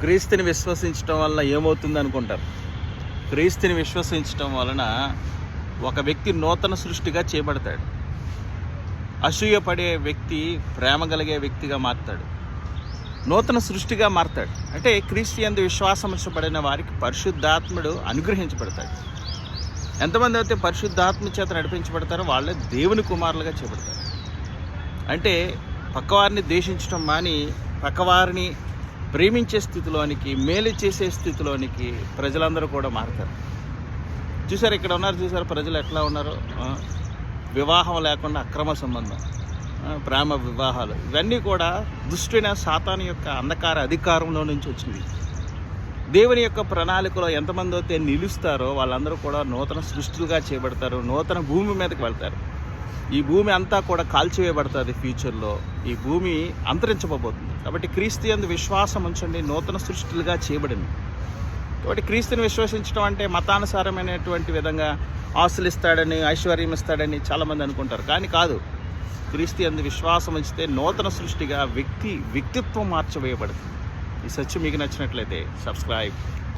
క్రీస్తుని విశ్వసించడం వలన ఏమవుతుంది అనుకుంటారు? క్రీస్తుని విశ్వసించడం వలన ఒక వ్యక్తి నూతన సృష్టిగా చేయబడతాడు. అసూయపడే వ్యక్తి ప్రేమ కలిగే వ్యక్తిగా మారుతాడు. నూతన సృష్టిగా మారుతాడు. అంటే క్రీస్తు యందు విశ్వాసముంచబడిన వారికి పరిశుద్ధాత్ముడు అనుగ్రహించబడతాడు. ఎంతమంది అయితే పరిశుద్ధాత్మ చేత నడిపించబడతారో వాళ్ళే దేవుని కుమారులుగా చేయబడతారు. అంటే పక్కవారిని ద్వేషించడం మాని పక్కవారిని ప్రేమించే స్థితిలోనికి, మేలు చేసే స్థితిలోనికి ప్రజలందరూ కూడా మారుతారు. చూసారు, ఇక్కడ ఉన్నారు చూసారు ప్రజలు ఎట్లా ఉన్నారో. వివాహం లేకుండా అక్రమ సంబంధం, ప్రేమ వివాహాలు, ఇవన్నీ కూడా దుష్టుడైన సాతాను యొక్క అంధకార అధికారంలో నుంచి వచ్చినవి. దేవుని యొక్క ప్రణాళికలో ఎంతమంది అయితే నిలుస్తారో వాళ్ళందరూ కూడా నూతన సృష్టిలుగా చేయబడతారు. నూతన భూమి మీదకి వెళ్తారు. ఈ భూమి అంతా కూడా కాల్చివేయబడుతుంది. ఫ్యూచర్లో ఈ భూమి అంతరించబోతుంది. కాబట్టి క్రీస్తు యందు విశ్వాసం ఉంచండి, నూతన సృష్టిలుగా చేయబడింది. కాబట్టి క్రీస్తుని విశ్వసించడం అంటే మతానుసారమైనటువంటి విధంగా ఆస్తులు ఇస్తాడని, ఐశ్వర్యం ఇస్తాడని చాలామంది అనుకుంటారు. కానీ కాదు. క్రీస్తు యందు విశ్వాసం ఉంచితే నూతన సృష్టిగా వ్యక్తిత్వం మార్చవేయబడుతుంది. ఈ సత్యం మీకు నచ్చినట్లయితే సబ్స్క్రైబ్.